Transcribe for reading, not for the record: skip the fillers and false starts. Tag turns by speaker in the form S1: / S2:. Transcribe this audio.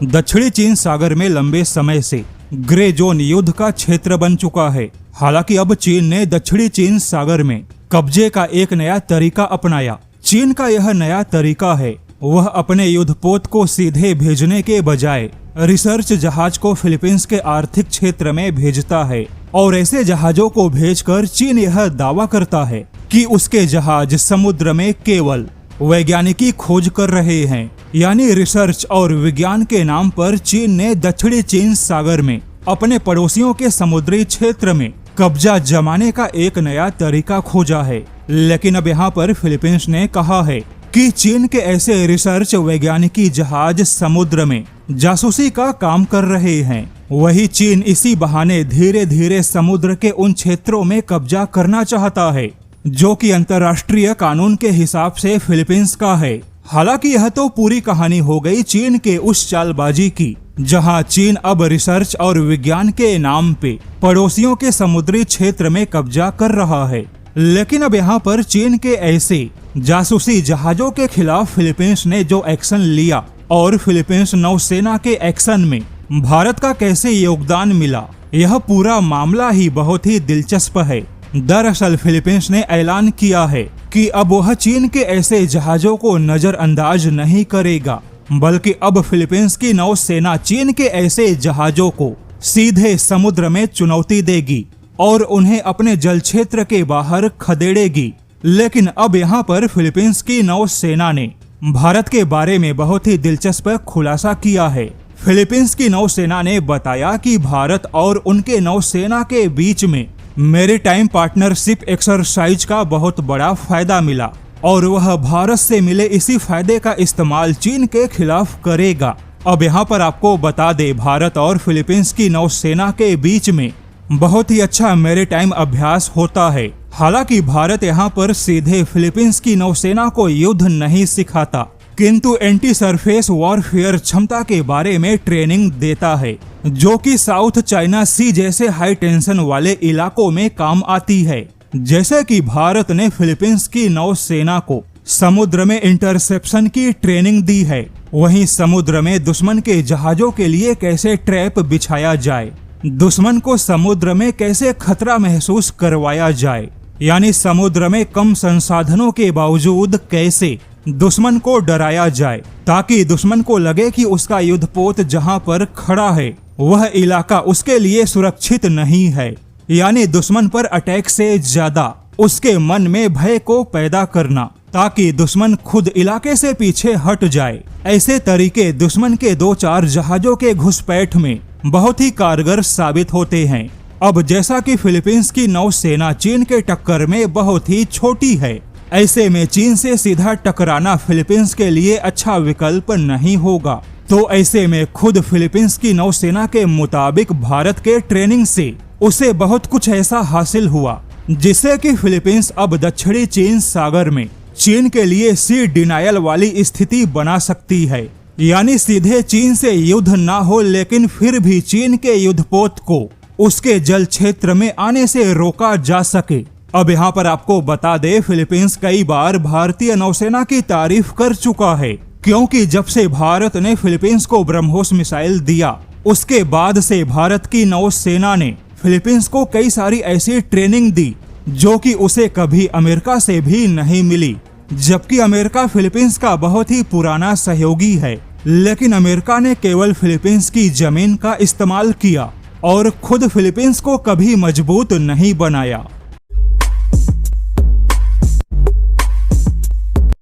S1: दक्षिणी चीन सागर में लंबे समय से ग्रे जोन युद्ध का क्षेत्र बन चुका है। हालांकि अब चीन ने दक्षिणी चीन सागर में कब्जे का एक नया तरीका अपनाया। चीन का यह नया तरीका है, वह अपने युद्धपोत को सीधे भेजने के बजाय रिसर्च जहाज को फिलीपींस के आर्थिक क्षेत्र में भेजता है और ऐसे जहाजों को भेजकर चीन यह दावा करता है कि उसके जहाज समुद्र में केवल वैज्ञानिकी खोज कर रहे हैं। यानी रिसर्च और विज्ञान के नाम पर चीन ने दक्षिणी चीन सागर में अपने पड़ोसियों के समुद्री क्षेत्र में कब्जा जमाने का एक नया तरीका खोजा है। लेकिन अब यहाँ पर फिलीपींस ने कहा है कि चीन के ऐसे रिसर्च वैज्ञानिकी जहाज समुद्र में जासूसी का काम कर रहे हैं। वही चीन इसी बहाने धीरे धीरे समुद्र के उन क्षेत्रों में कब्जा करना चाहता है जो कि अंतर्राष्ट्रीय कानून के हिसाब से फिलीपींस का है। हालांकि यह तो पूरी कहानी हो गई चीन के उस चालबाजी की जहां चीन अब रिसर्च और विज्ञान के नाम पे पड़ोसियों के समुद्री क्षेत्र में कब्जा कर रहा है। लेकिन अब यहाँ पर चीन के ऐसे जासूसी जहाजों के खिलाफ फिलीपींस ने जो एक्शन लिया और फिलीपींस नौसेना के एक्शन में भारत का कैसे योगदान मिला, यह पूरा मामला ही बहुत ही दिलचस्प है। दरअसल फिलीपींस ने ऐलान किया है कि अब वह चीन के ऐसे जहाजों को नजरअंदाज नहीं करेगा, बल्कि अब फिलीपींस की नौसेना चीन के ऐसे जहाजों को सीधे समुद्र में चुनौती देगी और उन्हें अपने जल क्षेत्र के बाहर खदेड़ेगी। लेकिन अब यहाँ पर फिलीपींस की नौसेना ने भारत के बारे में बहुत ही दिलचस्प खुलासा किया है। फिलीपींस की नौसेना ने बताया कि भारत और उनके नौसेना के बीच में मैरीटाइम पार्टनरशिप एक्सरसाइज का बहुत बड़ा फायदा मिला और वह भारत से मिले इसी फायदे का इस्तेमाल चीन के खिलाफ करेगा। अब यहाँ पर आपको बता दे, भारत और फिलीपींस की नौसेना के बीच में बहुत ही अच्छा मैरीटाइम अभ्यास होता है। हालांकि भारत यहाँ पर सीधे फिलीपींस की नौसेना को युद्ध नहीं सिखाता, किंतु एंटी सरफेस वॉरफेयर क्षमता के बारे में ट्रेनिंग देता है, जो कि साउथ चाइना सी जैसे हाई टेंशन वाले इलाकों में काम आती है। जैसे कि भारत ने फिलीपींस की नौसेना को समुद्र में इंटरसेप्शन की ट्रेनिंग दी है, वहीं समुद्र में दुश्मन के जहाजों के लिए कैसे ट्रैप बिछाया जाए, दुश्मन को समुद्र में कैसे खतरा महसूस करवाया जाए, यानी समुद्र में कम संसाधनों के बावजूद कैसे दुश्मन को डराया जाए ताकि दुश्मन को लगे कि उसका युद्धपोत जहां पर खड़ा है वह इलाका उसके लिए सुरक्षित नहीं है। यानी दुश्मन पर अटैक से ज्यादा उसके मन में भय को पैदा करना ताकि दुश्मन खुद इलाके से पीछे हट जाए। ऐसे तरीके दुश्मन के 2-4 जहाजों के घुसपैठ में बहुत ही कारगर साबित होते हैं। अब जैसा कि फिलीपींस की नौसेना चीन के टक्कर में बहुत ही छोटी है, ऐसे में चीन से सीधा टकराना फिलीपींस के लिए अच्छा विकल्प नहीं होगा। तो ऐसे में खुद फिलीपींस की नौसेना के मुताबिक भारत के ट्रेनिंग से उसे बहुत कुछ ऐसा हासिल हुआ जिससे कि फिलीपींस अब दक्षिणी चीन सागर में चीन के लिए सी डिनायल वाली स्थिति बना सकती है। यानी सीधे चीन से युद्ध ना हो, लेकिन फिर भी चीन के युद्धपोत को उसके जल क्षेत्र में आने से रोका जा सके। अब यहाँ पर आपको बता दे, फिलीपींस कई बार भारतीय नौसेना की तारीफ कर चुका है, क्योंकि जब से भारत ने फिलीपींस को ब्रह्मोस मिसाइल दिया उसके बाद से भारत की नौसेना ने फिलीपींस को कई सारी ऐसी ट्रेनिंग दी जो कि उसे कभी अमेरिका से भी नहीं मिली। जबकि अमेरिका फिलीपींस का बहुत ही पुराना सहयोगी है, लेकिन अमेरिका ने केवल फिलीपींस की जमीन का इस्तेमाल किया और खुद फिलीपींस को कभी मजबूत नहीं बनाया।